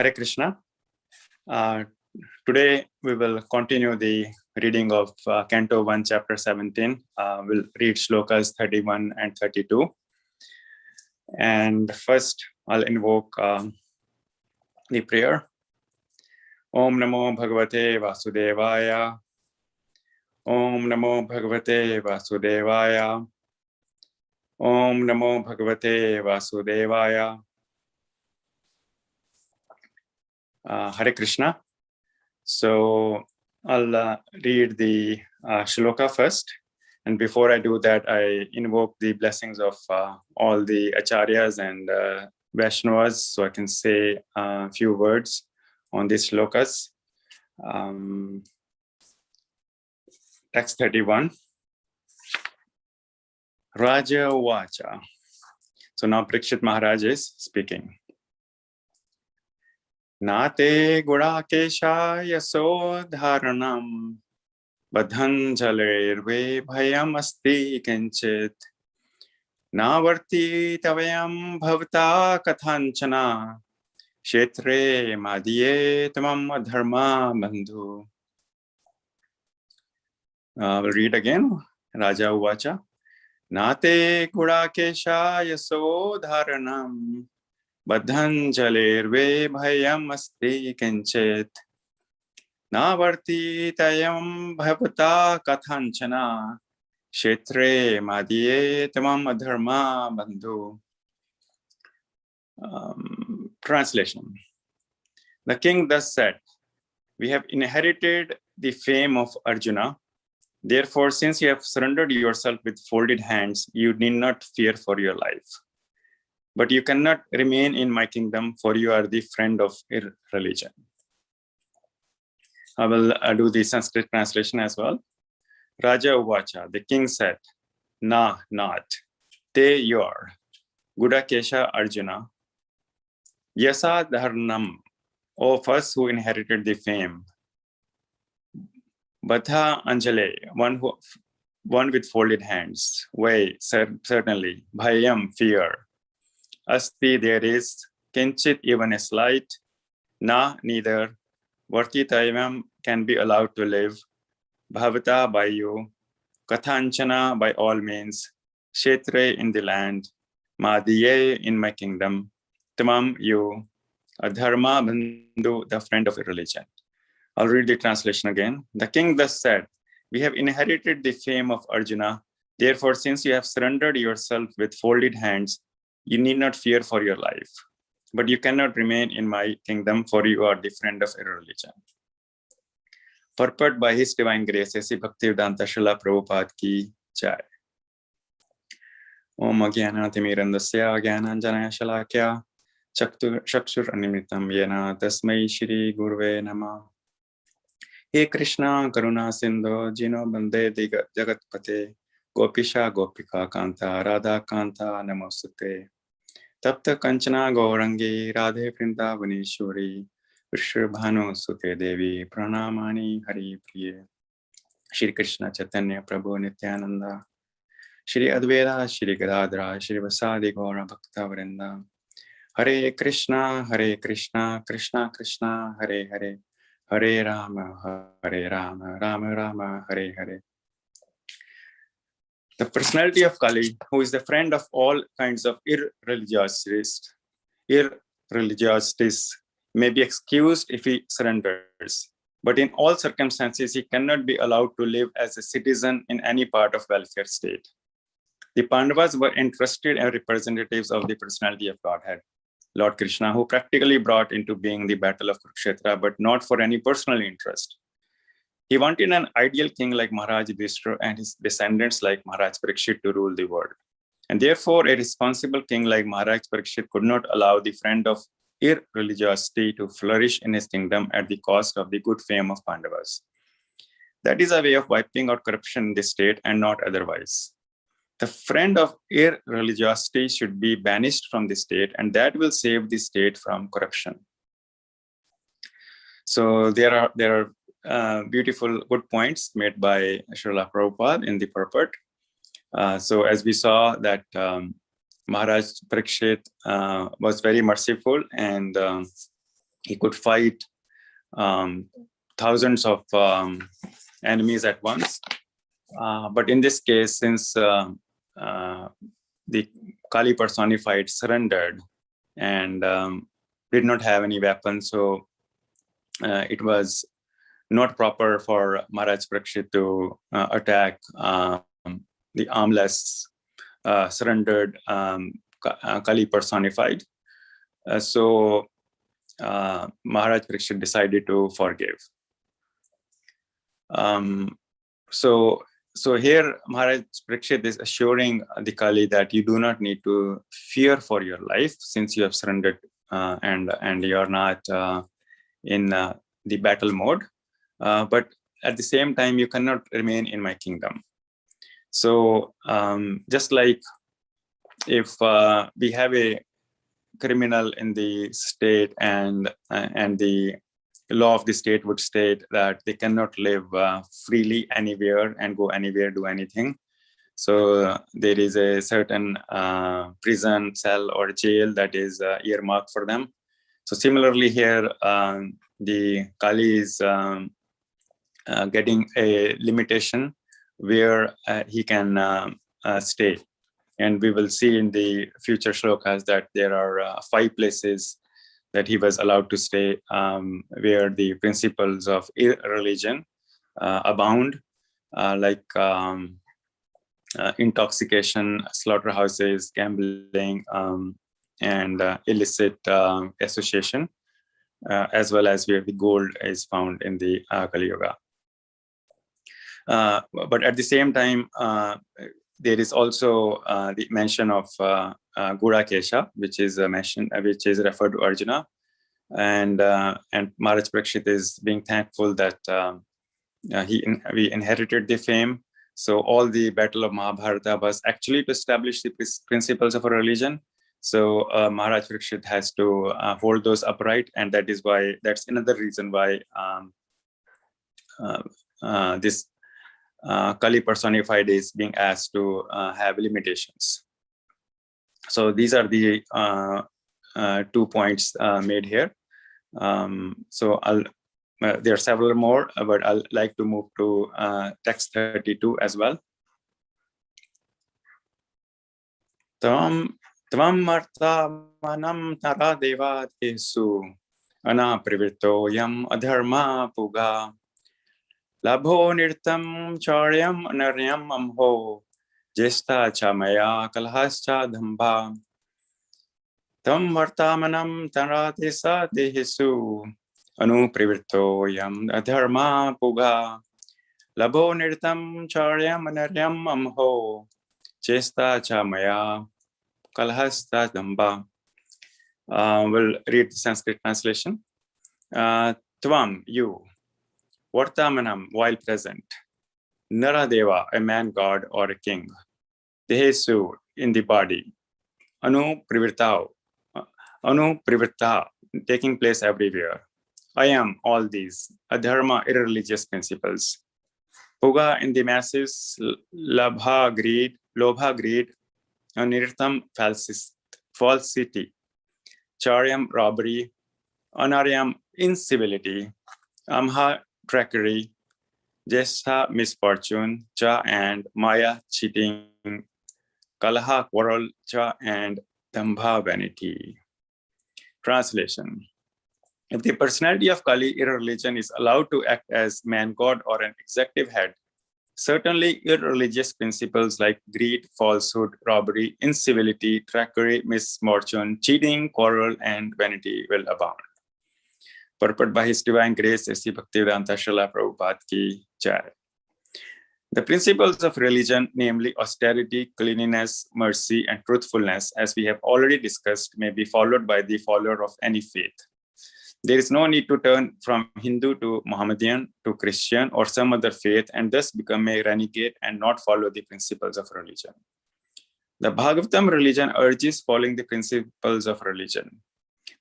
Hare Krishna. Today we will continue the reading of Canto 1, Chapter 17. We'll read shlokas 31 and 32. And first, I'll invoke the prayer. Om Namo Bhagavate Vasudevaya. Om Namo Bhagavate Vasudevaya. Om Namo Bhagavate Vasudevaya. Hare Krishna. So I'll read the shloka first. And before I do that, I invoke the blessings of all the acharyas and Vaishnavas, so I can say a few words on these shlokas. Text 31. Raja Vacha. So now Parikshit Maharaj is speaking. Nate Gudakesha Yaso Dharanam Badhanjalerve Bhayam Asti Kinchit Navarti Tavayam Bhavata Kathanchana Kshetre Madhye Tamam Dharma Bandhu. We'll read again. Raja Uvacha. Nate Gudakesha Yaso Dharanam Badhanjalerve Bhayam Asti Kinchit Navarti Tayam Bhavata Kathanchana Kshetre Madhye Tamam Dharma Bandhu. Translation. The king thus said, "We have inherited the fame of Arjuna. Therefore, since you have surrendered yourself with folded hands, you need not fear for your life. But you cannot remain in my kingdom, for you are the friend of irreligion." I will do the Sanskrit translation as well. Raja Uvacha, the king said, "Na, not. Te, your. Gudakesha Arjuna. Yasa Dharnam, of us who inherited the fame. Batha Anjale, one with folded hands. Way, certainly. Bhayam, fear. Asti, there is. Kinchit, even a slight. Na, neither. Vartitayam, can be allowed to live. Bhavata, by you. Kathanchana, by all means. Kshetre, in the land. Madhye, in my kingdom. Tamam, you. Adharma bandhu, the friend of irreligion. I'll read the translation again. The king thus said, "We have inherited the fame of Arjuna. Therefore, since you have surrendered yourself with folded hands, you need not fear for your life. But you cannot remain in my kingdom, for you are the friend of irreligion." Purport by His Divine Grace, A.C. Bhaktivedanta Srila Prabhupada ki Jai. Om Agyanatimirandasya Gyananjanaya Shalakya Chakshur Animitam Yena Tasmai Shri Gurve Namah. He Krishna Karuna Sindhu Jino Bande Jagatpate Gopisha Gopika Kanta Radha Kanta Namosute Tapta Kanchana Gaurangi Radhe Vrindavani Vishwabhanu Sute Devi Pranamani Hari Priye. Shri Krishna Chaitanya Prabhu Nityananda Shri Advaita Shri Gadadhara Shri Vasadi Gaura Bhakta Vrinda. Hare Krishna Krishna Krishna Hare Hare Hare Rama Rama Rama Hare Hare. The personality of Kali, who is the friend of all kinds of irreligiosities, may be excused if he surrenders. But in all circumstances, he cannot be allowed to live as a citizen in any part of welfare state. The Pandavas were entrusted as representatives of the personality of Godhead, Lord Krishna, who practically brought into being the battle of Kurukshetra, but not for any personal interest. He wanted an ideal king like Maharaj Yudhishthira and his descendants like Maharaj Parikshit to rule the world. And therefore, a responsible king like Maharaj Parikshit could not allow the friend of irreligiosity to flourish in his kingdom at the cost of the good fame of Pandavas. That is a way of wiping out corruption in the state and not otherwise. The friend of irreligiosity should be banished from the state, and that will save the state from corruption. So there are beautiful good points made by Srila Prabhupada in the purport. So as we saw that Maharaj Parikshit was very merciful and he could fight thousands of enemies at once. But in this case, since the Kali personified surrendered and did not have any weapons, so it was not proper for Maharaj Parikshit to attack the armless, surrendered Kali personified. So Maharaj Parikshit decided to forgive. So here Maharaj Parikshit is assuring the Kali that you do not need to fear for your life since you have surrendered and you're not in the battle mode. But at the same time, you cannot remain in my kingdom. So just like if we have a criminal in the state and the law of the state would state that they cannot live freely anywhere and go anywhere, do anything. So there is a certain prison cell or jail that is earmarked for them. So similarly here, the Kali is getting a limitation where he can stay. And we will see in the future shlokas that there are 5 places that he was allowed to stay where the principles of irreligion abound, like intoxication, slaughterhouses, gambling, and illicit association, as well as where the gold is found in the Kali Yuga. But at the same time, there is also the mention of Gudakesha, which is which is referred to Arjuna, and Maharaj Parikshit is being thankful that we inherited the fame. So all the battle of Mahabharata was actually to establish the principles of a religion. So Maharaj Parikshit has to hold those upright, and that's another reason why this Kali personified is being asked to have limitations. So these are the 2 points made here. So there are several more, but I'll like to move to text 32 as well. Tvam marta manam tara deva tesu anaprivirto yam adharma puga labho nirtam charyam anaryam amho jesta chamaya kalhascha dhamba tam vartamanam taratesa dehisu anuprivirto yam adharma puga labho nirtam charyam anaryam amho jesta chamaya kalhascha dhamba. We'll read the Sanskrit translation. Tvam, you. Vartamanam, while present. Naradeva, a man god or a king. Dehesu, in the body. Anuprivirta, taking place everywhere. I am all these. Adharma, irreligious principles. Puga, in the masses. Labha, greed. Anirtam, falsity. Charyam, robbery. Anaryam, incivility. Amha, trickery. Jesha, misfortune. Cha, and Maya, cheating. Kalaha, quarrel. Cha, and Dambha, vanity. Translation. If the personality of Kali, irreligion, is allowed to act as man-god or an executive head, certainly irreligious principles like greed, falsehood, robbery, incivility, trickery, misfortune, cheating, quarrel, and vanity will abound. Purport by His Divine Grace, S.C. Bhaktivedanta Srila Prabhupada Ki Jai. The principles of religion, namely austerity, cleanliness, mercy, and truthfulness, as we have already discussed, may be followed by the follower of any faith. There is no need to turn from Hindu to Mohammedan to Christian or some other faith and thus become a renegade and not follow the principles of religion. The Bhagavatam religion urges following the principles of religion.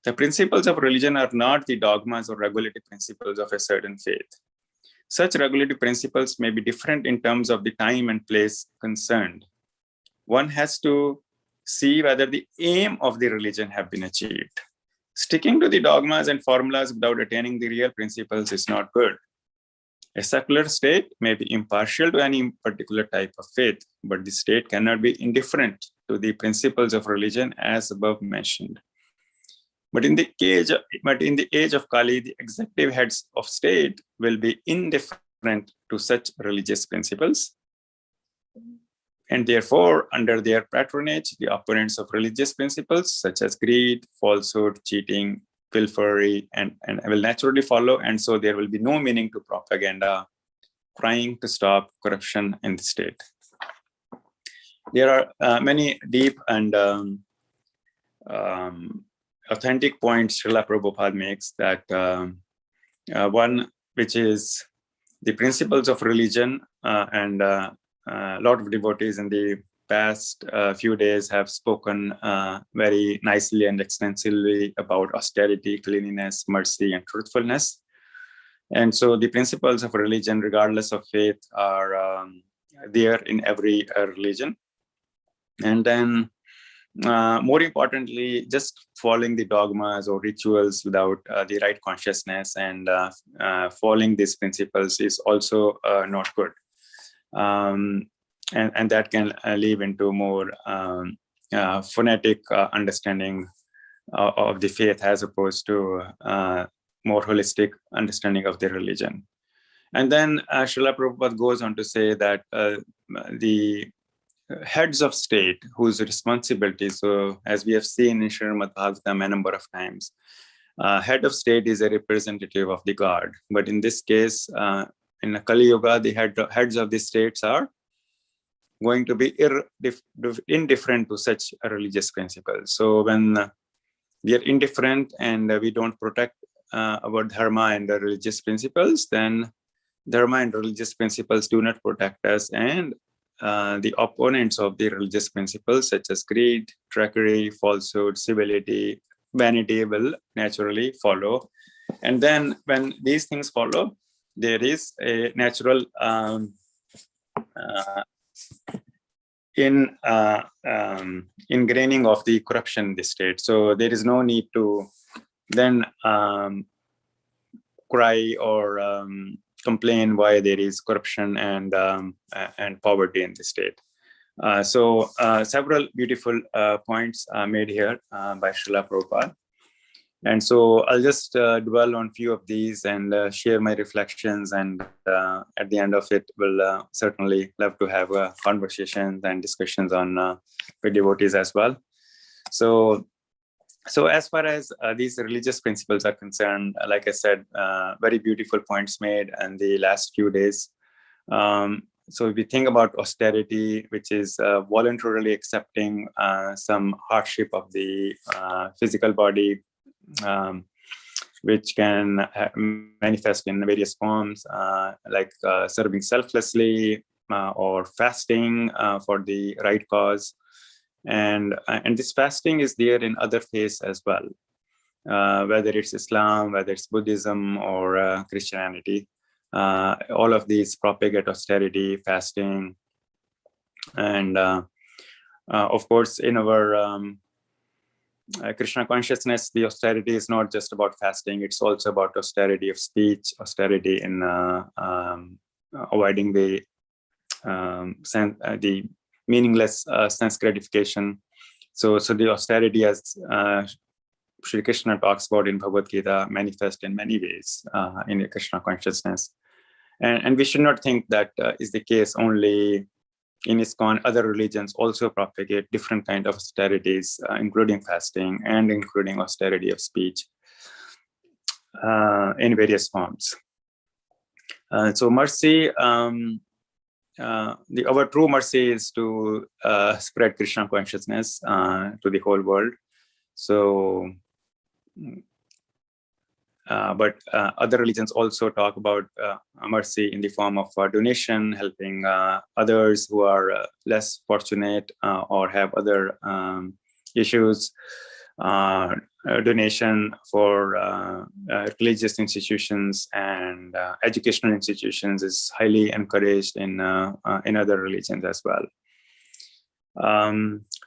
The principles of religion are not the dogmas or regulative principles of a certain faith. Such regulative principles may be different in terms of the time and place concerned. One has to see whether the aim of the religion have been achieved. Sticking to the dogmas and formulas without attaining the real principles is not good. A secular state may be impartial to any particular type of faith, but the state cannot be indifferent to the principles of religion as above mentioned. But in the age of Kali, the executive heads of state will be indifferent to such religious principles. And therefore, under their patronage, the opponents of religious principles such as greed, falsehood, cheating, pilfery, and will naturally follow. And so there will be no meaning to propaganda trying to stop corruption in the state. There are many deep and authentic points Srila Prabhupada makes, that one which is the principles of religion, and a lot of devotees in the past few days have spoken very nicely and extensively about austerity, cleanliness, mercy, and truthfulness. And so the principles of religion, regardless of faith, are there in every religion. And then more importantly, just following the dogmas or rituals without the right consciousness and following these principles is also not good. And that can lead into more phonetic understanding of the faith as opposed to more holistic understanding of the religion. And then Srila Prabhupada goes on to say that the heads of state whose responsibility, so as we have seen in Srimad Bhagavatam a number of times, head of state is a representative of the God. But in this case, in Kali Yuga, the heads of the states are going to be indifferent to such religious principles. So when we are indifferent and we don't protect our dharma and the religious principles, then dharma and religious principles do not protect us, and the opponents of the religious principles such as greed, trickery, falsehood, civility, vanity will naturally follow. And then when these things follow, there is a natural ingraining of the corruption in the state. So there is no need to then cry or complain why there is corruption and poverty in the state. So several beautiful points are made here by Srila Prabhupada. And so I'll just dwell on a few of these and share my reflections. And at the end of it, we'll certainly love to have conversations and discussions on with devotees as well. So as far as these religious principles are concerned, like I said, very beautiful points made in the last few days. So if we think about austerity, which is voluntarily accepting some hardship of the physical body, which can manifest in various forms, like serving selflessly or fasting for the right cause. And this fasting is there in other faiths as well, whether it's Islam, whether it's Buddhism or Christianity. All of these propagate austerity, fasting. And of course, in our Krishna consciousness, the austerity is not just about fasting, it's also about austerity of speech, austerity in avoiding the meaningless sense gratification. So the austerity, as Sri Krishna talks about in Bhagavad Gita, manifest in many ways in Krishna consciousness. And we should not think that is the case only in ISKCON. Other religions also propagate different kind of austerities, including fasting and including austerity of speech in various forms. So mercy, our true mercy is to spread Krishna consciousness to the whole world. So, but other religions also talk about mercy in the form of donation, helping others who are less fortunate or have other issues. Donation for religious institutions and educational institutions is highly encouraged in other religions as well.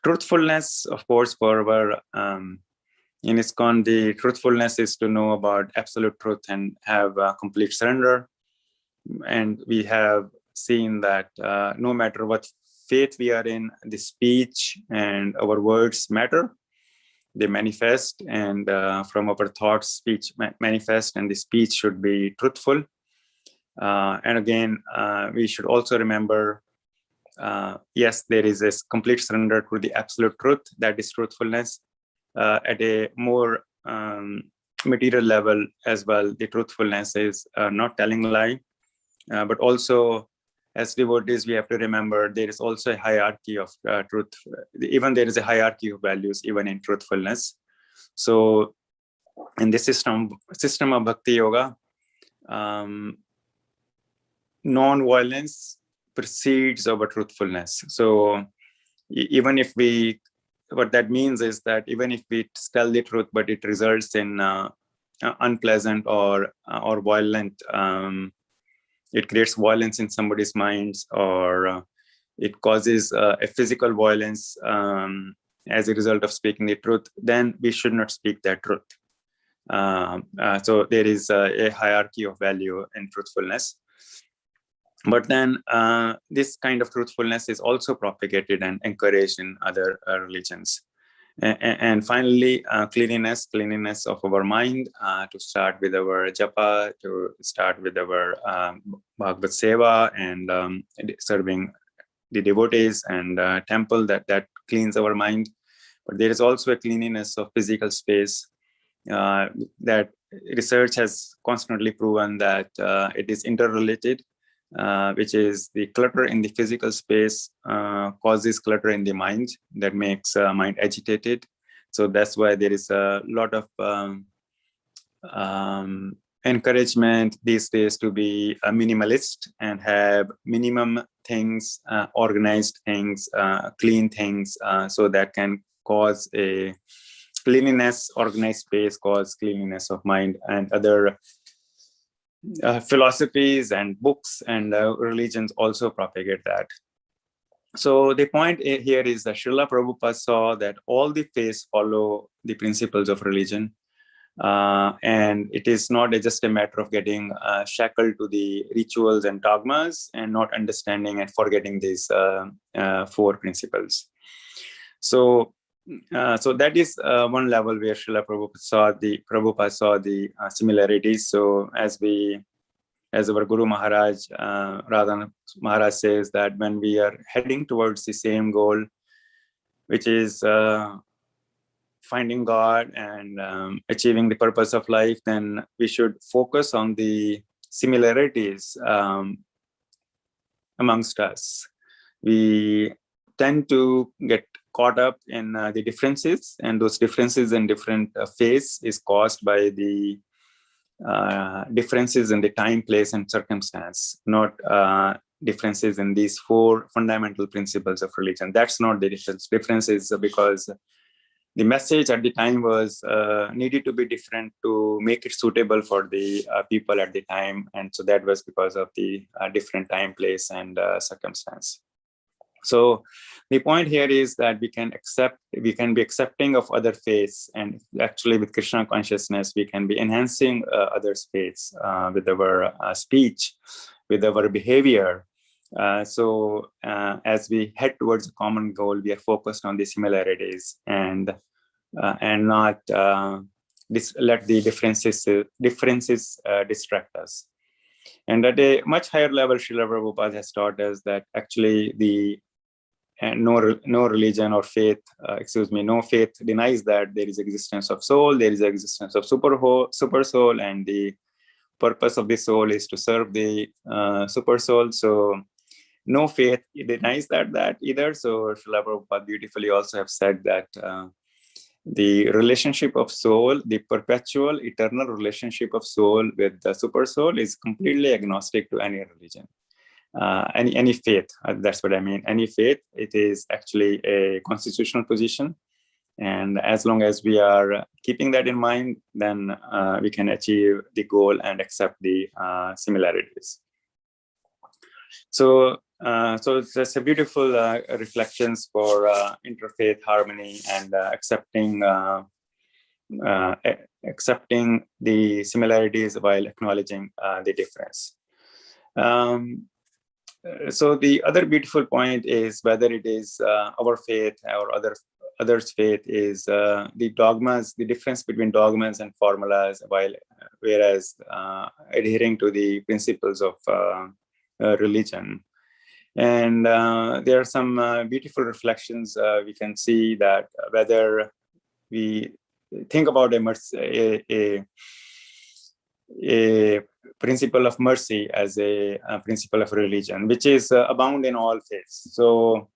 Truthfulness, of course, for our In ISKCON, the truthfulness is to know about absolute truth and have complete surrender. And we have seen that no matter what faith we are in, the speech and our words matter. They manifest, and from our thoughts, speech manifest, and the speech should be truthful. And again, we should also remember, yes, there is a complete surrender to the absolute truth, that is truthfulness. At a more material level as well, the truthfulness is not telling a lie, but also as devotees, we have to remember there is also a hierarchy of truth. Even there is a hierarchy of values, even in truthfulness. So in this system of Bhakti Yoga, non-violence precedes over truthfulness. So even if we, what that means is that even if we tell the truth, but it results in unpleasant or violent, it creates violence in somebody's minds, or it causes a physical violence as a result of speaking the truth, then we should not speak that truth. So there is a hierarchy of value in truthfulness. But then this kind of truthfulness is also propagated and encouraged in other religions. And finally, cleanliness of our mind, to start with our japa, to start with our Bhagavad Seva, and serving the devotees and temple, that cleans our mind. But there is also a cleanliness of physical space that research has constantly proven that it is interrelated. Which is the clutter in the physical space causes clutter in the mind that makes mind agitated. So that's why there is a lot of encouragement these days to be a minimalist and have minimum things, organized things, clean things, so that can cause a cleanliness, organized space, cause cleanliness of mind. And other philosophies and books and religions also propagate that. So the point here is that Srila Prabhupada saw that all the faiths follow the principles of religion, and it is not just a matter of getting shackled to the rituals and dogmas and not understanding and forgetting these four principles. So that is one level where Srila Prabhupada saw the similarities. So as our Guru Maharaj, Radhana Maharaj says that when we are heading towards the same goal, which is finding God and achieving the purpose of life, then we should focus on the similarities amongst us. We tend to get caught up in the differences, and those differences in different faiths is caused by the differences in the time, place, and circumstance, not differences in these four fundamental principles of religion. That's not the difference. Difference is because the message at the time was needed to be different to make it suitable for the people at the time, and so that was because of the different time, place, and circumstance. So the point here is that we can be accepting of other faiths, and actually with Krishna consciousness, we can be enhancing others' faiths with our speech, with our behavior. So as we head towards a common goal, we are focused on the similarities and not let the differences distract us. And at a much higher level, Srila Prabhupada has taught us that actually no religion or faith, no faith denies that there is existence of soul, there is existence of super soul, and the purpose of the soul is to serve the super soul. So no faith denies that either. So Srila Prabhupada beautifully also have said that the relationship of soul, the perpetual eternal relationship of soul with the super soul, is completely agnostic to any religion. Any faith, that's what I mean. Any faith, it is actually a constitutional position, and as long as we are keeping that in mind, then we can achieve the goal and accept the similarities. So it's just a beautiful reflections for interfaith harmony and accepting accepting the similarities while acknowledging the difference. So the other beautiful point is whether it is our faith or others' faith is the dogmas, the difference between dogmas and formulas, whereas adhering to the principles of religion. And there are some beautiful reflections. We can see that whether we think about a principle of mercy as a principle of religion, which is abound in all faiths. So,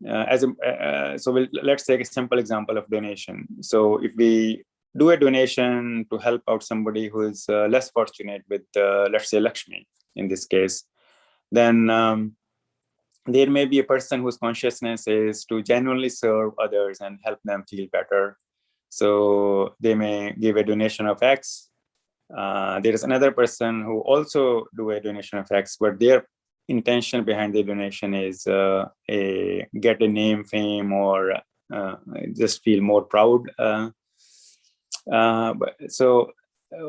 let's take a simple example of donation. So, if we do a donation to help out somebody who is less fortunate with, let's say, Lakshmi in this case, then there may be a person whose consciousness is to genuinely serve others and help them feel better. So they may give a donation of X. There is another person who also do a donation of X, but their intention behind the donation is get a name, fame, or just feel more proud.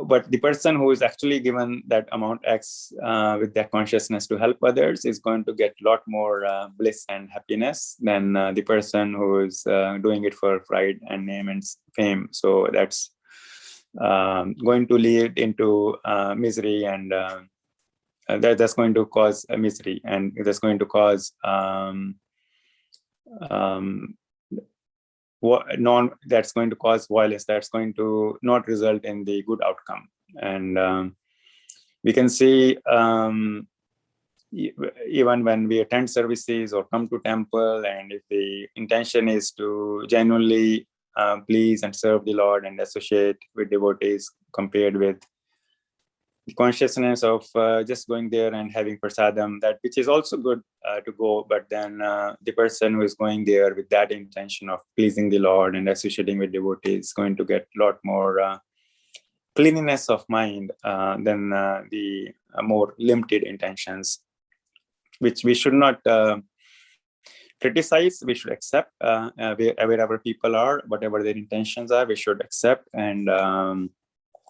But the person who is actually given that amount X with that consciousness to help others is going to get a lot more bliss and happiness than the person who is doing it for pride and name and fame. So that's going to lead into misery, and that's going to cause a misery, and that's going to cause that's going to cause violence, that's going to not result in the good outcome. And we can see even when we attend services or come to temple, and if the intention is to genuinely please and serve the Lord and associate with devotees, compared with the consciousness of just going there and having prasadam, that which is also good to go, but then the person who is going there with that intention of pleasing the Lord and associating with devotees is going to get a lot more cleanliness of mind than the more limited intentions, which we should not criticize. We should accept wherever people are, whatever their intentions are, we should accept and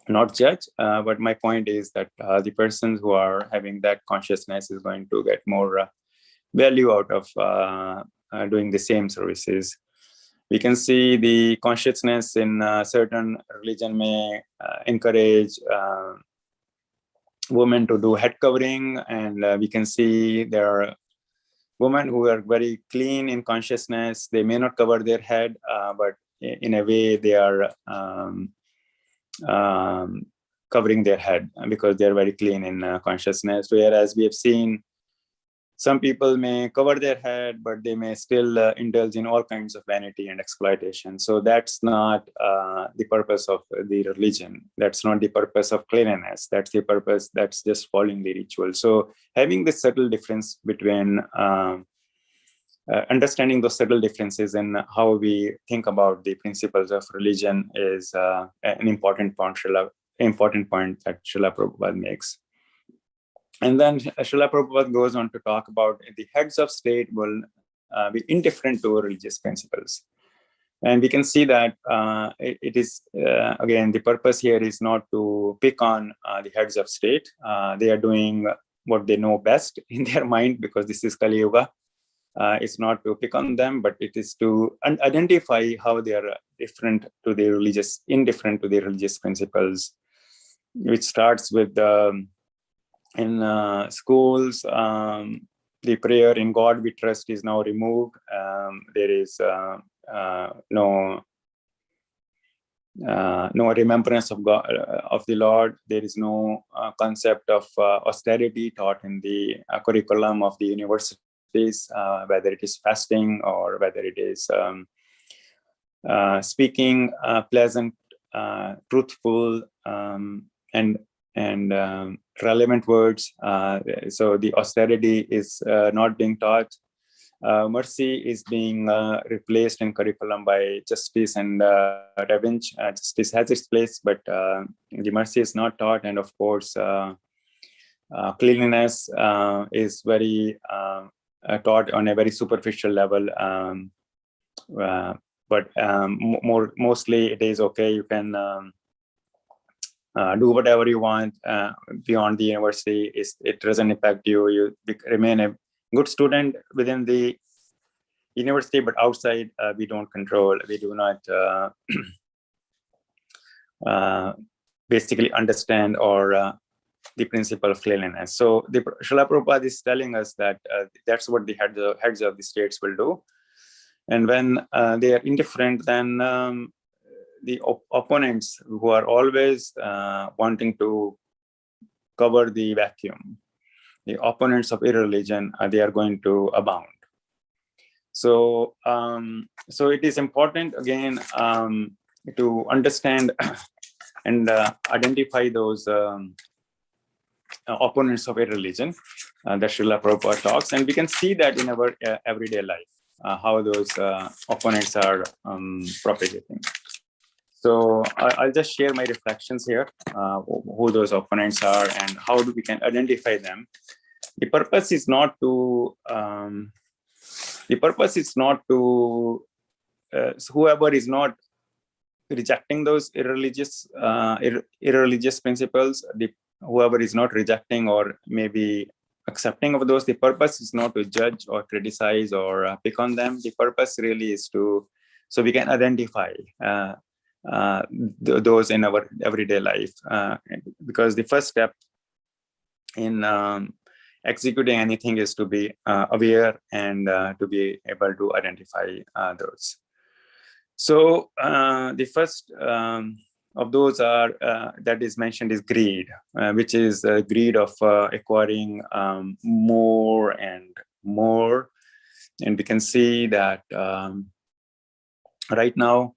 not judge. But my point is that the persons who are having that consciousness is going to get more value out of doing the same services. We can see the consciousness in certain religion may encourage women to do head covering, and we can see there are women who are very clean in consciousness. They may not cover their head, but in a way they are covering their head because they're very clean in consciousness. Whereas we have seen some people may cover their head, but they may still indulge in all kinds of vanity and exploitation. So that's not the purpose of the religion. That's not the purpose of cleanliness. That's the purpose. That's just following the ritual. So having this subtle difference between understanding those subtle differences in how we think about the principles of religion is an important point that Srila Prabhupada makes. And then Srila Prabhupada goes on to talk about the heads of state will be indifferent to religious principles. And we can see that it is, again, the purpose here is not to pick on the heads of state. They are doing what they know best in their mind, because this is Kali Yuga. It's not to pick on them, but it is to identify how they are indifferent to the religious principles, which starts with in schools, the prayer "In God We Trust" is now removed. There is no remembrance of God, of the Lord. There is no concept of austerity taught in the curriculum of the universities, whether it is fasting or whether it is speaking pleasant, truthful, and relevant words. So the austerity is not being taught. Mercy is being replaced in curriculum by justice and revenge. Justice has its place, but the mercy is not taught. And of course, cleanliness is very taught on a very superficial level. but mostly it is okay. You can do whatever you want beyond the university. It doesn't impact you. You remain a good student within the university, but outside we don't control. We do not basically understand or the principle of cleanliness. So the Srila Prabhupada is telling us that that's what the heads of the states will do. And when they are indifferent, then the opponents who are always wanting to cover the vacuum, the opponents of irreligion, they are going to abound. So, so it is important again to understand and identify those opponents of irreligion that Srila Prabhupada talks, and we can see that in our everyday life, how those opponents are propagating. So I'll just share my reflections here, who those opponents are and how we can identify them. The purpose is not to whoever is not rejecting those irreligious principles, whoever is not rejecting or maybe accepting of those, the purpose is not to judge or criticize or pick on them. The purpose really is so we can identify those in our everyday life, because the first step in executing anything is to be aware and to be able to identify those. So the first of those are that is mentioned is greed, which is greed of acquiring more and more. And we can see that right now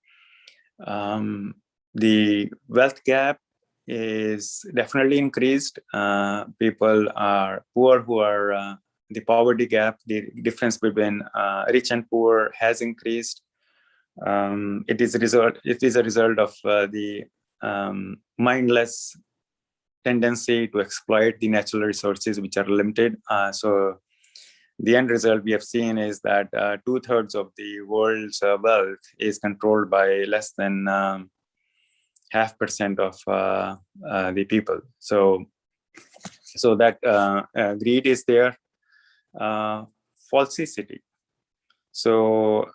the wealth gap is definitely increased. People are poor who are the poverty gap, the difference between rich and poor has increased. It is a result of the mindless tendency to exploit the natural resources which are limited. So the end result we have seen is that 2/3 of the world's wealth is controlled by less than 0.5% of the people. So that greed is there. Falsity. So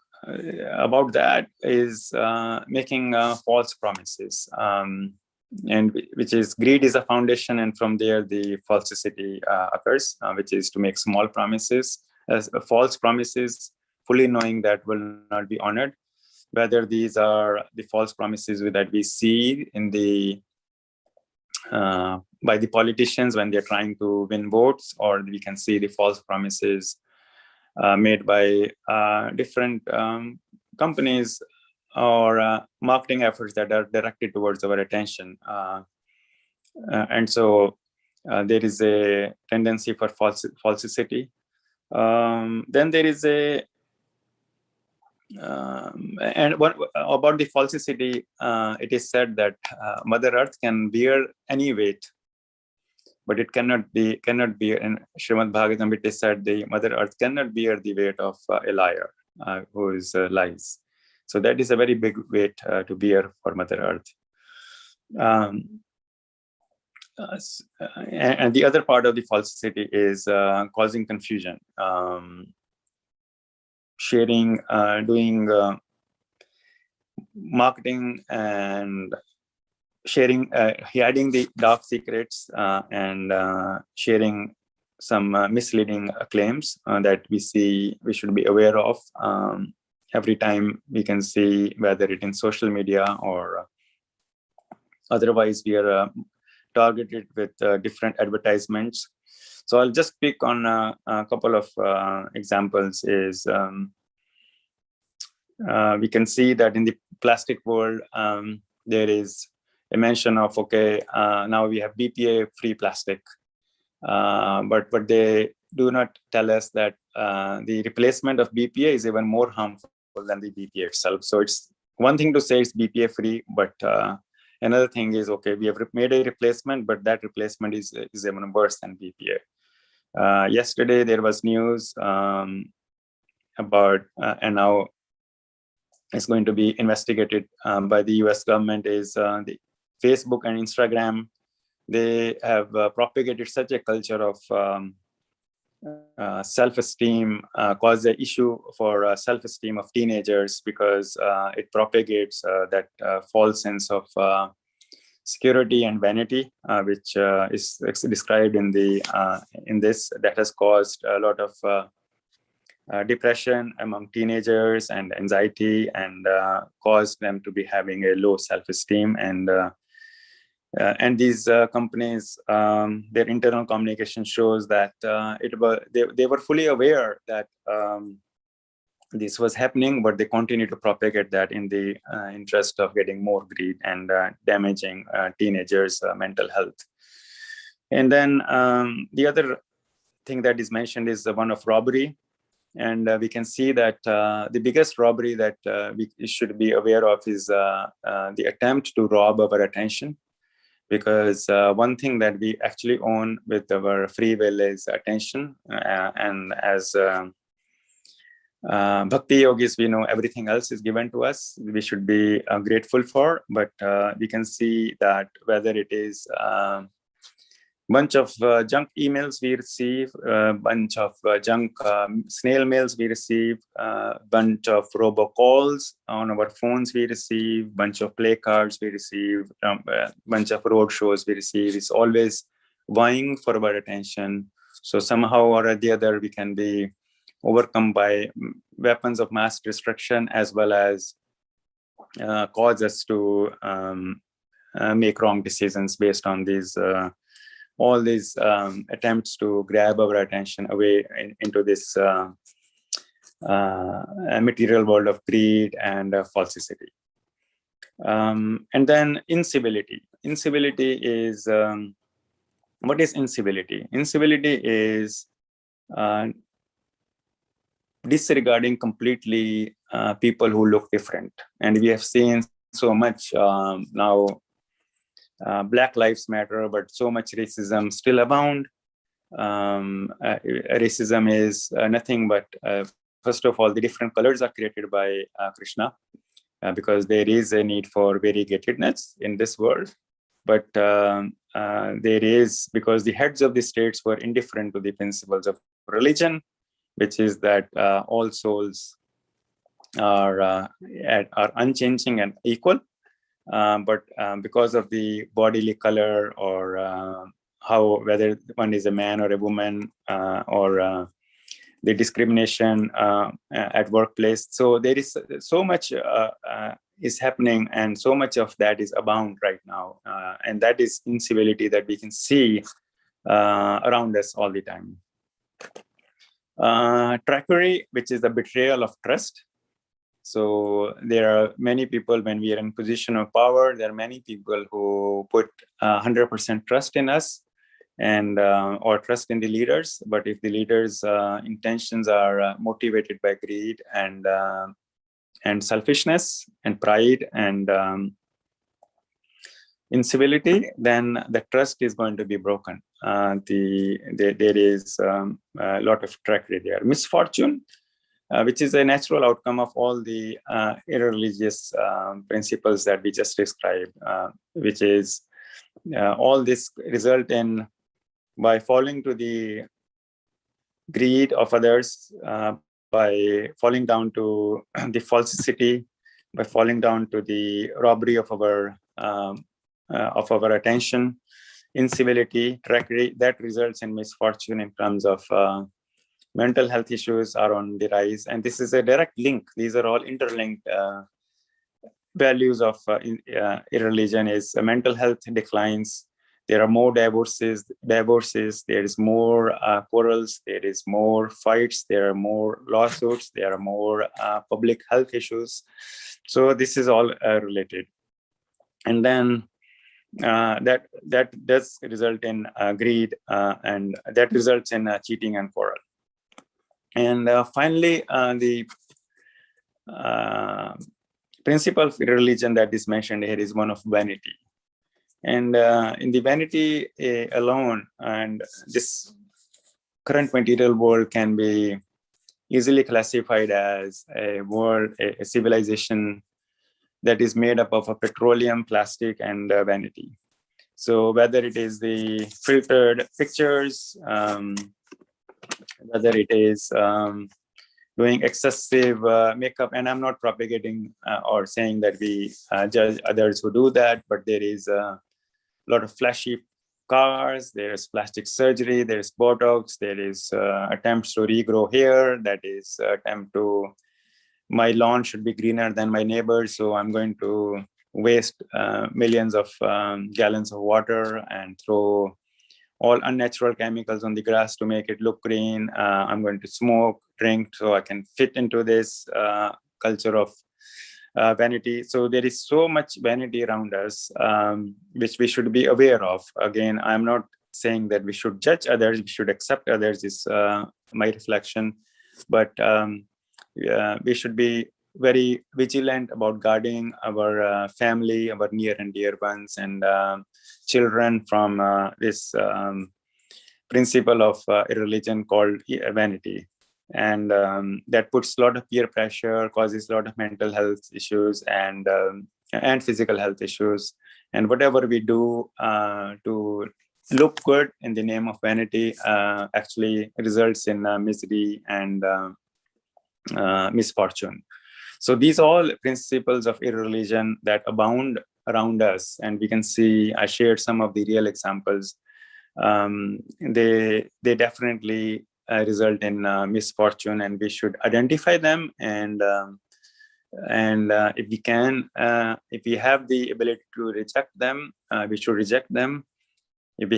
about that is making false promises, and which is greed is a foundation, and from there the falsity occurs, which is to make small promises, as false promises, fully knowing that will not be honored. Whether these are the false promises that we see in the by the politicians when they're trying to win votes, or we can see the false promises made by different companies or marketing efforts that are directed towards our attention. And so there is a tendency for falsity. Then there is a and what about the falsity, it is said that Mother Earth can bear any weight, but it cannot be in Srimad Bhagavatam. It is said the Mother Earth cannot bear the weight of a liar who is lies. So that is a very big weight to bear for Mother Earth. And the other part of the falsity is causing confusion. Sharing, doing marketing and sharing, hiding the dark secrets and sharing some misleading claims that we should be aware of. Every time we can see, whether it in social media or otherwise, we are targeted with different advertisements. So I'll just pick on a couple of examples. Is we can see that in the plastic world, there is a mention of, okay, now we have BPA-free plastic, but they do not tell us that the replacement of BPA is even more harmful than the BPA itself. So it's one thing to say it's BPA-free, but another thing is, okay, we have made a replacement, but that replacement is even worse than BPA. Yesterday there was news about, and now is going to be investigated by the US government is the Facebook and Instagram. They have propagated such a culture of self-esteem, caused the issue for self-esteem of teenagers because it propagates that false sense of security and vanity, which is described in this, that has caused a lot of depression among teenagers and anxiety, and caused them to be having a low self-esteem. And these companies, their internal communication shows that they were fully aware that this was happening, but they continue to propagate that in the interest of getting more greed and damaging teenagers' mental health. And then the other thing that is mentioned is the one of robbery. And we can see that the biggest robbery that we should be aware of is the attempt to rob our attention. Because one thing that we actually own with our free will is attention. And as Bhakti yogis, we know everything else is given to us. We should be grateful for, but we can see that whether it is bunch of junk emails we receive, bunch of junk snail mails we receive, bunch of robocalls on our phones we receive, bunch of play cards we receive, bunch of road shows we receive. It's always vying for our attention. So somehow or the other, we can be overcome by weapons of mass destruction, as well as cause us to make wrong decisions based on these all these attempts to grab our attention away into this material world of greed and falsity. And then incivility. Incivility is, what is incivility? Incivility is disregarding completely people who look different. And we have seen so much now, Black Lives Matter, but so much racism still abound. Racism is nothing but, first of all, the different colors are created by Krishna, because there is a need for variegatedness in this world. But there is, because the heads of the states were indifferent to the principles of religion, which is that all souls are unchanging and equal. But because of the bodily color, or whether one is a man or a woman, or the discrimination at workplace, so there is so much is happening, and so much of that is abound right now, and that is incivility that we can see around us all the time. Trickery, which is the betrayal of trust. So there are many people, when we are in position of power, there are many people who put 100% trust in us, and or trust in the leaders. But if the leaders' intentions are motivated by greed and selfishness and pride and incivility, then the trust is going to be broken. There is a lot of trickery there. Misfortune, which is a natural outcome of all the irreligious principles that we just described, which is all this result in, by falling to the greed of others, by falling down to the falsity, by falling down to the robbery of our attention, incivility, trickery, that results in misfortune in terms of mental health issues are on the rise. And this is a direct link. These are all interlinked values of irreligion. Is mental health declines. There are more divorces, there is more quarrels, there is more fights, there are more lawsuits, there are more public health issues. So this is all related. And then that does result in greed, and that results in cheating and quarrel. And finally, the principle of religion that is mentioned here is one of vanity. And in the vanity alone, and this current material world can be easily classified as a world, a civilization that is made up of a petroleum, plastic, and vanity. So whether it is the filtered pictures, whether it is doing excessive makeup, and I'm not propagating or saying that we judge others who do that, but there is a lot of flashy cars, there's plastic surgery, there's Botox, there is attempts to regrow hair, that is attempt to, my lawn should be greener than my neighbors, so I'm going to waste millions of gallons of water and throw all unnatural chemicals on the grass to make it look green. I'm going to smoke, drink, so I can fit into this culture of vanity. So there is so much vanity around us, which we should be aware of. Again, I'm not saying that we should judge others, we should accept others, is my reflection. But we should be very vigilant about guarding our family, our near and dear ones, and children from this principle of irreligion called vanity. And that puts a lot of peer pressure, causes a lot of mental health issues and physical health issues. And whatever we do to look good in the name of vanity actually results in misery and misfortune. So these all principles of irreligion that abound around us, and we can see, I shared some of the real examples. They definitely result in misfortune, and we should identify them. And if we can, if we have the ability to reject them, we should reject them. If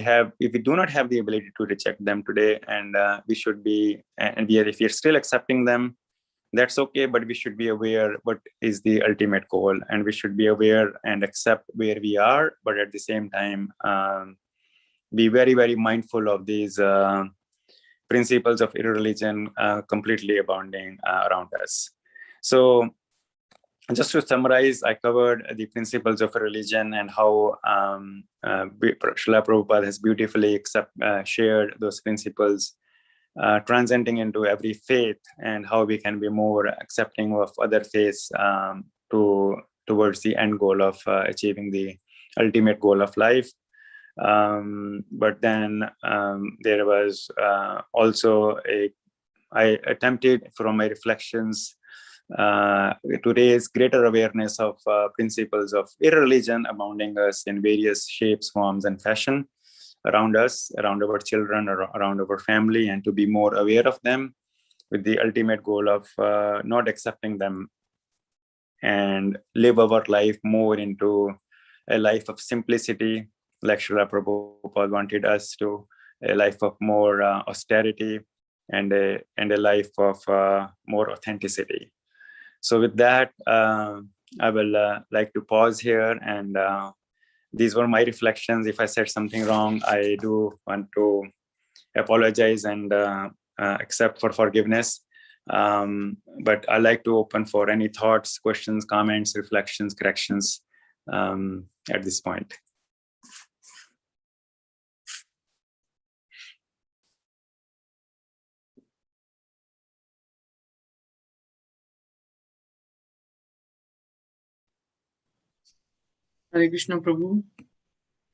we do not have the ability to reject them today, and we should be, and if we are still accepting them, that's okay, but we should be aware what is the ultimate goal, and we should be aware and accept where we are, but at the same time be very, very mindful of these principles of irreligion completely abounding around us. So just to summarize, I covered the principles of religion and how Srila Prabhupada has beautifully shared those principles, transcending into every faith, and how we can be more accepting of other faiths towards the end goal of achieving the ultimate goal of life. But then there was also I attempted from my reflections to raise greater awareness of principles of irreligion abounding us in various shapes, forms, and fashion around us, around our children, around our family, and to be more aware of them with the ultimate goal of not accepting them and live our life more into a life of simplicity, like Srila Prabhupada wanted us to, a life of more austerity and a life of more authenticity. So with that, I will like to pause here, and these were my reflections. If I said something wrong, I do want to apologize and accept for forgiveness. But I like to open for any thoughts, questions, comments, reflections, corrections at this point. Hare Krishna, Prabhu.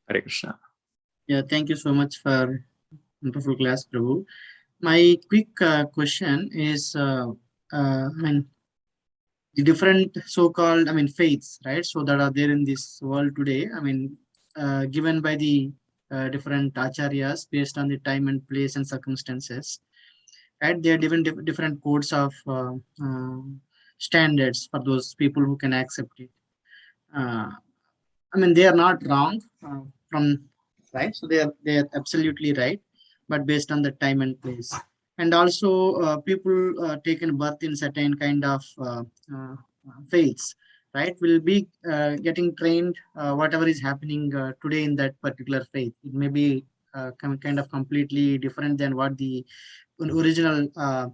Hare Krishna. Yeah, thank you so much for wonderful class, Prabhu. My quick question is, I mean, the different so-called, faiths, right? So that are there in this world today. Given by the different acharyas based on the time and place and circumstances, right? They are different codes of standards for those people who can accept it. They are not wrong from right, so they are absolutely right, but based on the time and place. And also people taken birth in certain kind of faiths, right, will be getting trained whatever is happening today in that particular faith. It may be kind of completely different than what the original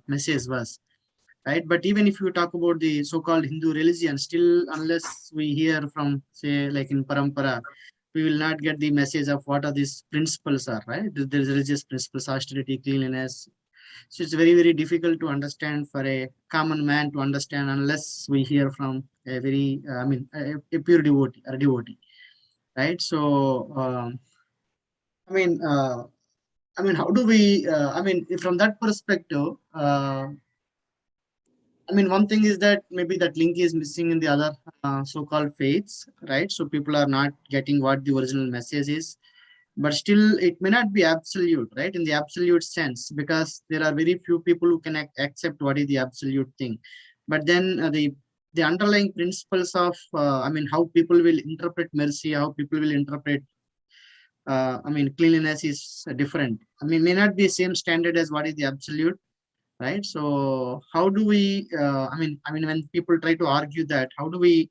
message was, right? But even if you talk about the so-called Hindu religion, still unless we hear from, say, like in parampara, we will not get the message of what are these principles are, right? There's religious principles, austerity, cleanliness, So it's very, very difficult to understand for a common man to understand unless we hear from a very, a pure devotee or devotee, right? So, how do we, from that perspective, one thing is that maybe that link is missing in the other so-called faiths, right? So people are not getting what the original message is, but still it may not be absolute, right? In the absolute sense, because there are very few people who can accept what is the absolute thing. But then the underlying principles of, how people will interpret mercy, how people will interpret cleanliness is different. May not be same standard as what is the absolute, right? So how do we when people try to argue that, how do we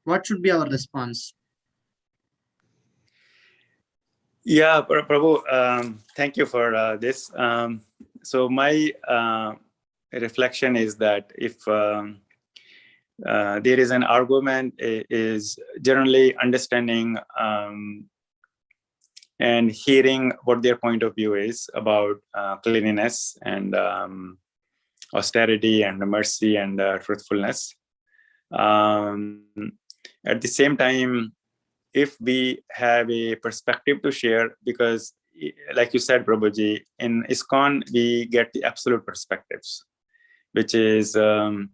what should be our response? Yeah, Prabhu, thank you for this. So my reflection is that if there is an argument, is generally understanding and hearing what their point of view is about cleanliness and austerity and mercy and truthfulness. At the same time, if we have a perspective to share, because like you said, Prabhuji, in ISKCON, we get the absolute perspectives, which is, for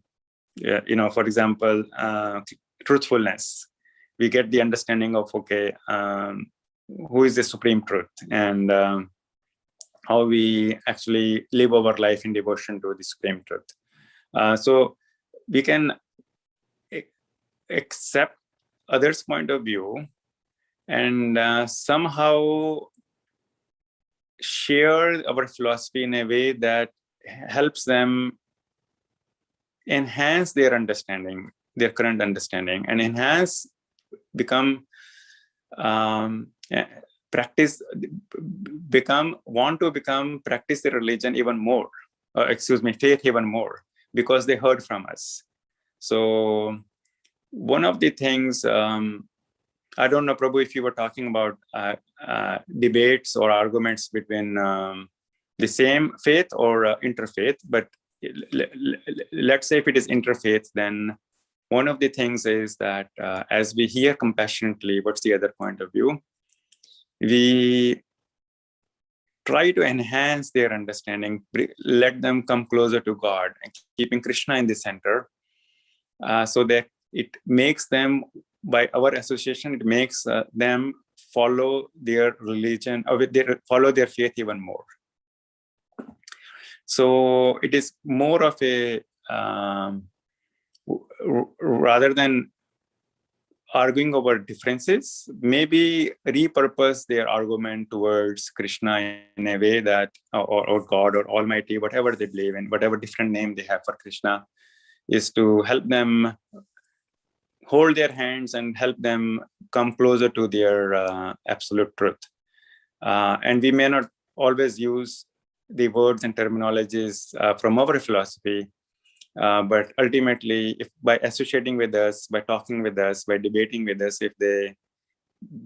example, truthfulness. We get the understanding of, okay, who is the supreme truth, and how we actually live our life in devotion to the supreme truth. So we can accept others' point of view and somehow share our philosophy in a way that helps them enhance their understanding, their current understanding, and want to practice their religion even more, faith even more, because they heard from us. So one of the things, I don't know, Prabhu, if you were talking about debates or arguments between the same faith or interfaith, but let's say if it is interfaith, then one of the things is that as we hear compassionately what's the other point of view, we try to enhance their understanding, let them come closer to God, and keeping Krishna in the center, so that it makes them, by our association, it makes them follow their religion, or follow their faith even more. So it is more of a, rather than arguing over differences, maybe repurpose their argument towards Krishna in a way that, or God or Almighty, whatever they believe in, whatever different name they have for Krishna, is to help them hold their hands and help them come closer to their absolute truth. And we may not always use the words and terminologies from our philosophy, but ultimately, if by associating with us, by talking with us, by debating with us, if they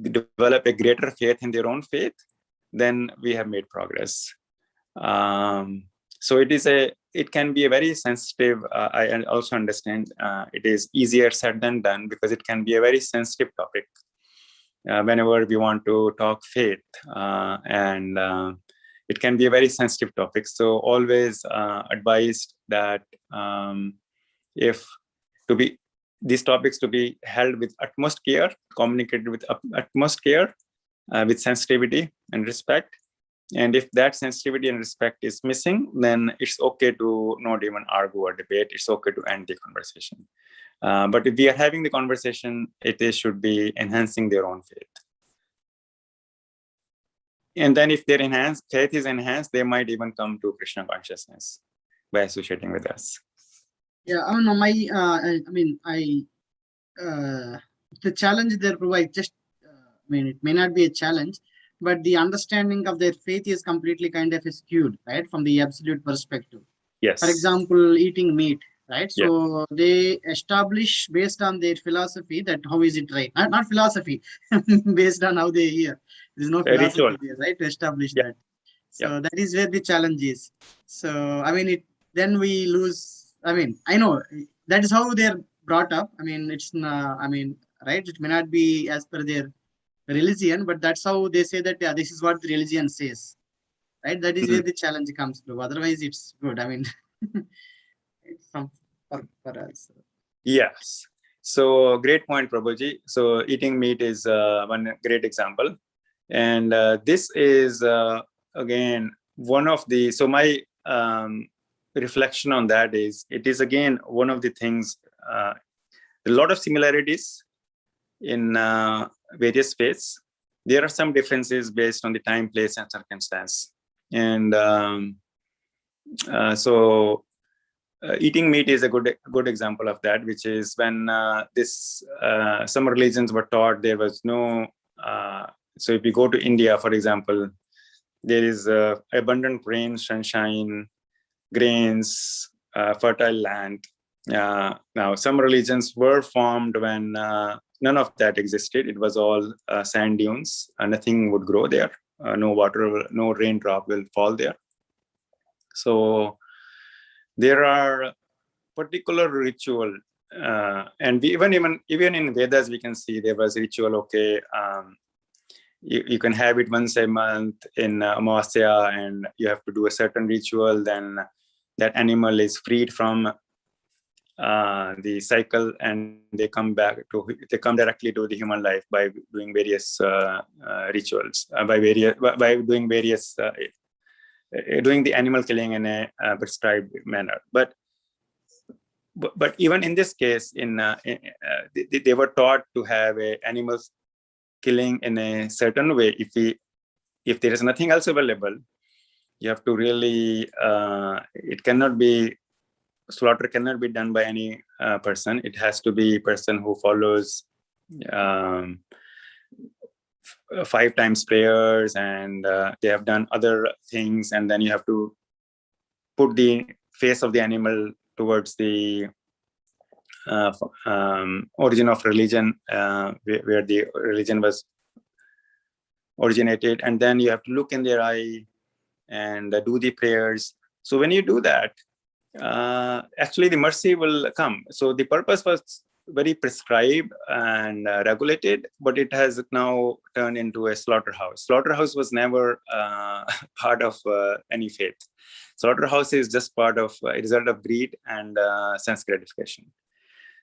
develop a greater faith in their own faith, then we have made progress. So it can be a very sensitive, I also understand it is easier said than done, because it can be a very sensitive topic whenever we want to talk faith, and it can be a very sensitive topic. So always advised that these topics to be held with utmost care, communicated with utmost care, with sensitivity and respect. And if that sensitivity and respect is missing, then it's okay to not even argue or debate. It's okay to end the conversation. But if we are having the conversation, should be enhancing their own faith. And then if their faith is enhanced, they might even come to Krishna consciousness by associating with us. Yeah, the challenge there, it may not be a challenge, but the understanding of their faith is completely kind of skewed, right, from the absolute perspective. Yes. For example, eating meat, right? So they establish based on their philosophy that how is it right? Not philosophy, based on how they hear. There's no philosophy there, right, to establish that. So that is where the challenge is. So I mean, then we lose. I mean, I know that is how they're brought up. I mean, it's not, I mean, right? It may not be as per their religion, but that's how they say that. Yeah, this is what the religion says, right? That is where the challenge comes through. Otherwise, it's good. I mean, it's some for us. Yes. So great point, Prabhuji. So eating meat is one great example. And this is, again, one of the, so my reflection on that is, it is again, one of the things, a lot of similarities in various faiths. There are some differences based on the time, place, and circumstance. And eating meat is a good example of that, which is when some religions were taught there was no, so if you go to India, for example, there is abundant rain, sunshine, grains, fertile land. Now, some religions were formed when none of that existed. It was all sand dunes, and nothing would grow there. No water, no raindrop will fall there. So there are particular ritual, and even in Vedas we can see there was ritual. Okay, you can have it once a month in Amavasya, and you have to do a certain ritual. Then that animal is freed from the cycle, and they come directly to the human life by doing various rituals, by doing various doing the animal killing in a prescribed manner. But even in this case, they were taught to have animals killing in a certain way. If there is nothing else available, you have to really, slaughter cannot be done by any person. It has to be a person who follows 5 times prayers, and they have done other things, and then you have to put the face of the animal towards the origin of religion, where the religion was originated, and then you have to look in their eye and do the prayers. So when you do that, actually the mercy will come. So the purpose was very prescribed and regulated, but it has now turned into a slaughterhouse. Slaughterhouse was never part of any faith. Slaughterhouse is just part of a result of greed and sense gratification.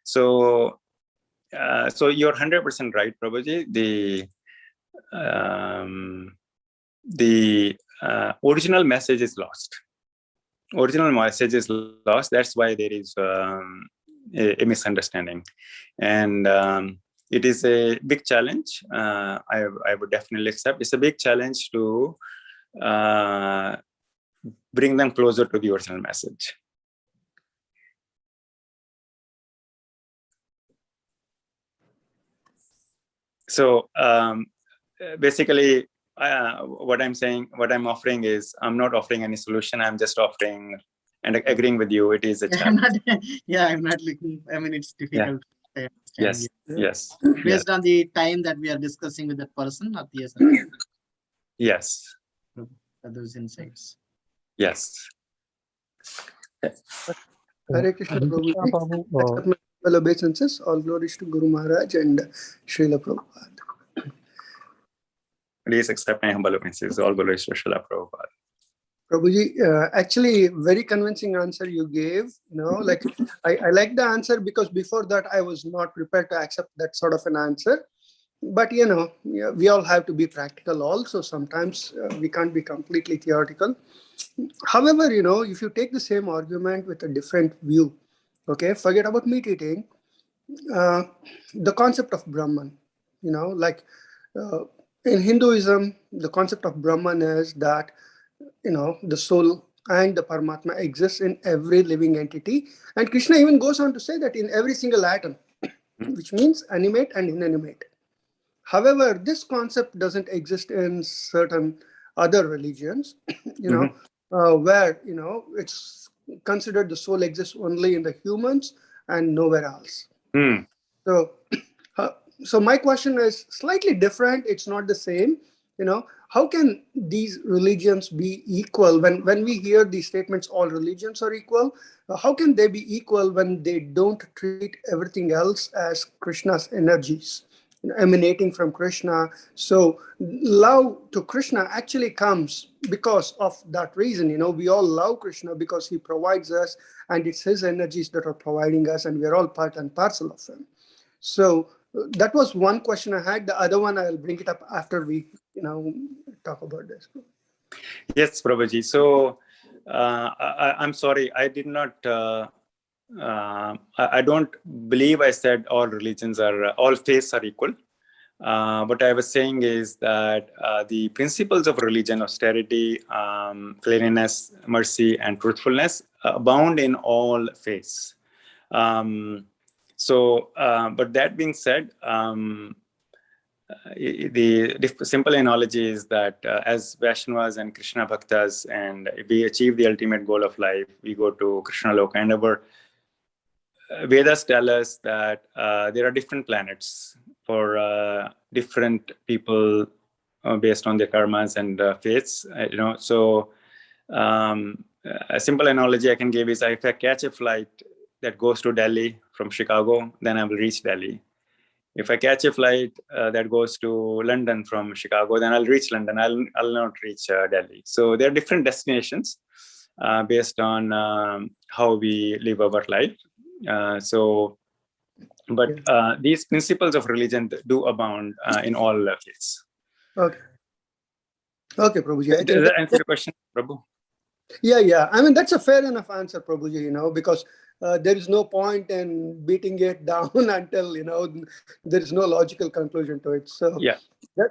So you're 100% right, Prabhuji. The original message is lost. That's why there is a misunderstanding, and it is a big challenge. I would definitely accept it's a big challenge to bring them closer to the original message. So basically, what I'm offering is, I'm not offering any solution. I'm just offering and agreeing with you. It is a challenge. I'm not looking. I mean, it's difficult. Yeah. Yes. Based on the time that we are discussing with that person, not the yes. Those insights. Yes. Hare Krishna Prabhu. Accept my humble obeisances. All glories to Guru Maharaj and Srila Prabhupada. Please accept my humble obeisances. All glories to Srila Prabhupada. Prabhuji, actually, very convincing answer you gave. Like I like the answer, because before that I was not prepared to accept that sort of an answer. But we all have to be practical also. Sometimes we can't be completely theoretical. However, if you take the same argument with a different view, okay, forget about meat eating, the concept of Brahman, like in Hinduism, the concept of Brahman is that, the soul and the Paramatma exists in every living entity. And Krishna even goes on to say that in every single atom, which means animate and inanimate. However, this concept doesn't exist in certain other religions, where, it's considered the soul exists only in the humans and nowhere else. So my question is slightly different. It's not the same. how can these religions be equal? When we hear these statements, all religions are equal, how can they be equal when they don't treat everything else as Krishna's energies, emanating from Krishna? So love to Krishna actually comes because of that reason. We all love Krishna because he provides us, and it's his energies that are providing us, and we're all part and parcel of him. So that was one question I had. The other one, I'll bring it up after we talk about this. Yes, Prabhuji. So I'm sorry, I did not. I don't believe I said all religions are, all faiths are equal. What I was saying is that the principles of religion, austerity, cleanliness, mercy, and truthfulness abound in all faiths. But that being said, the simple analogy is that as Vaishnavas and Krishna Bhaktas, and if we achieve the ultimate goal of life, we go to Krishna Loka. And our Vedas tell us that there are different planets for different people based on their karmas and faiths. So a simple analogy I can give is, if I catch a flight that goes to Delhi from Chicago, then I will reach Delhi. If I catch a flight that goes to London from Chicago, then I'll reach London. I'll not reach Delhi. So there are different destinations based on how we live our life. These principles of religion do abound in all faiths. Okay, Prabhuji. Does that answer the question, Prabhu? Yeah. I mean, that's a fair enough answer, Prabhuji, because there is no point in beating it down until, there is no logical conclusion to it. So yeah.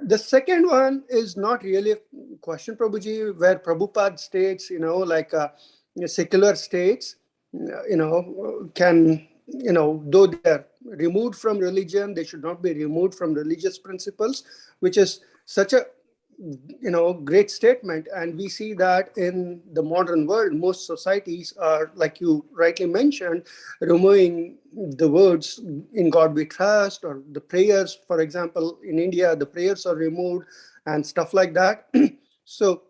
The second one is not really a question, Prabhuji, where Prabhupada states, secular states, can, though they're removed from religion, they should not be removed from religious principles, which is such a great statement. And we see that in the modern world, most societies are, like you rightly mentioned, removing the words "in God we trust," or the prayers. For example, in India, the prayers are removed and stuff like that. So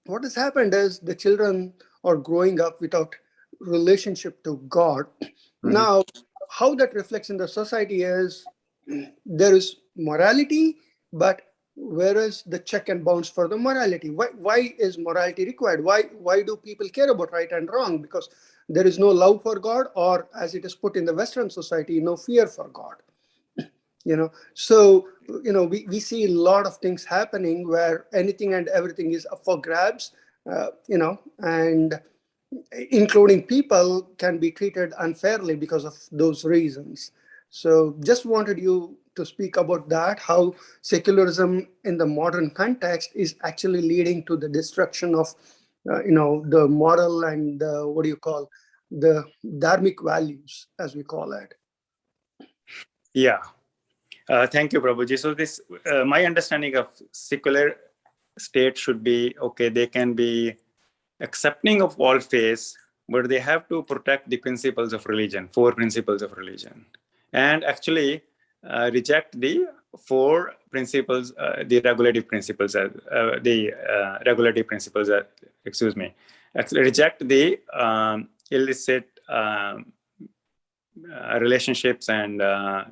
what has happened is the children are growing up without relationship to God. Mm-hmm. Now, how that reflects in the society is there is morality, but where is the check and bounce for the morality? Why is morality required? Why do people care about right and wrong? Because there is no love for God, or as it is put in the Western society, no fear for God. So we see a lot of things happening where anything and everything is up for grabs, and including people can be treated unfairly because of those reasons. So just wanted you to speak about that, how secularism in the modern context is actually leading to the destruction of, the moral and the dharmic values, as we call it. Yeah. Thank you, Prabhuji. So this, my understanding of secular state should be, okay, they can be accepting of all faiths, but they have to protect the principles of religion, 4 principles of religion, and actually reject the 4 principles, the regulative principles, actually reject the illicit relationships and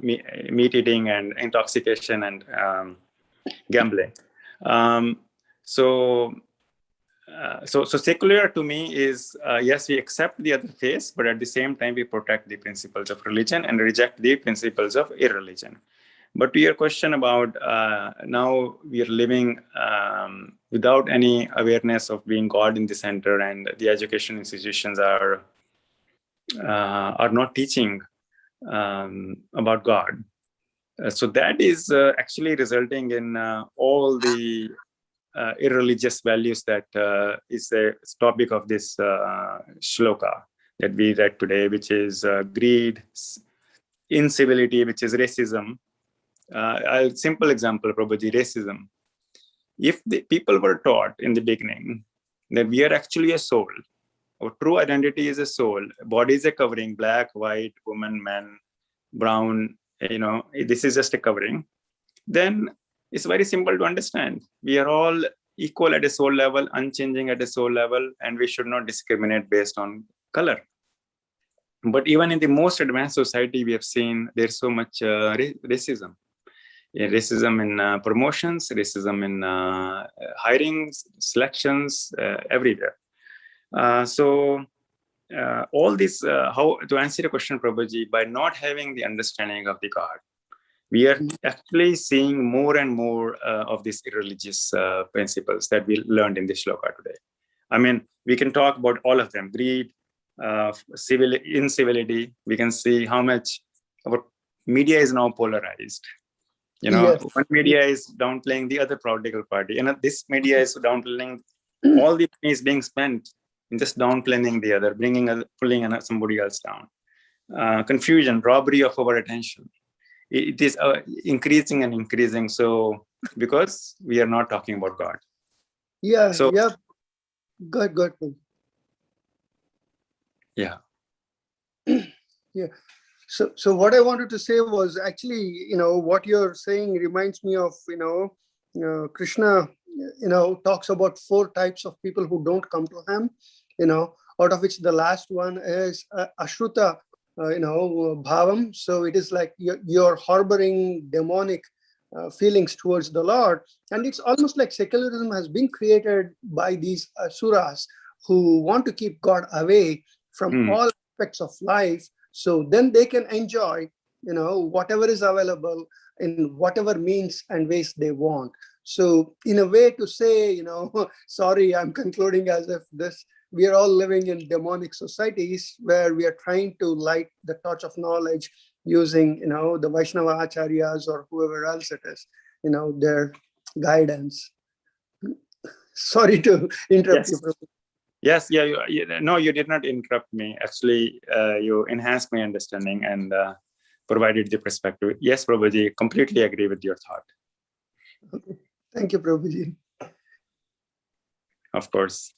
meat eating and intoxication and gambling. So secular to me is, yes, we accept the other faiths, but at the same time we protect the principles of religion and reject the principles of irreligion. But to your question about now we are living without any awareness of being God in the center, and the education institutions are not teaching about God. So that is actually resulting in all the irreligious values that is the topic of this shloka that we read today, which is greed, incivility, which is racism. A simple example, Prabhuji, racism. If the people were taught in the beginning that we are actually a soul, our true identity is a soul, body is a covering, black, white, woman, man, brown, this is just a covering, then It's very simple to understand. We are all equal at a soul level, unchanging at a soul level, and we should not discriminate based on color. But even in the most advanced society, we have seen there's so much racism. Racism in promotions, racism in hiring, selections, everywhere. So all this, how to answer the question, Prabhuji, by not having the understanding of the God, we are actually seeing more and more of these irreligious principles that we learned in this shloka today. I mean, we can talk about all of them: greed, incivility. We can see how much our media is now polarized. Yes. One media is downplaying the other political party, and this media is downplaying all the money is being spent in just downplaying the other, pulling somebody else down. Confusion, robbery of our attention. It is increasing and increasing. So because we are not talking about God. Yeah. So yeah. Good. Yeah. Yeah. So what I wanted to say was actually, what you're saying reminds me of, Krishna, talks about 4 types of people who don't come to him, out of which the last one is Ashruta, bhavam. So it is like you're harboring demonic feelings towards the Lord. And it's almost like secularism has been created by these asuras who want to keep God away from all aspects of life. So then they can enjoy, whatever is available in whatever means and ways they want. So in a way to say, sorry, I'm concluding as if we are all living in demonic societies where we are trying to light the torch of knowledge using, the Vaishnava acharyas or whoever else it is, their guidance. Sorry to interrupt you, Prabhu. Yes, no, you did not interrupt me. Actually, you enhanced my understanding and provided the perspective. Yes, Prabhuji, completely agree with your thought. Okay. Thank you, Prabhuji. Of course.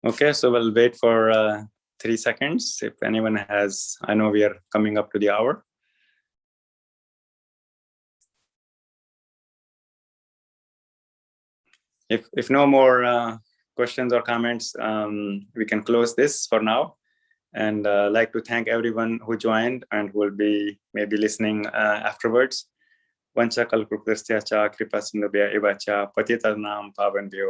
Okay, so we'll wait for 3 seconds. If anyone has, I know we are coming up to the hour. If no more questions or comments, we can close this for now. And like to thank everyone who joined and who will be maybe listening afterwards. Vancha kalpurtasya cha kripa sindhubhya evacha patitanam pavanbhyo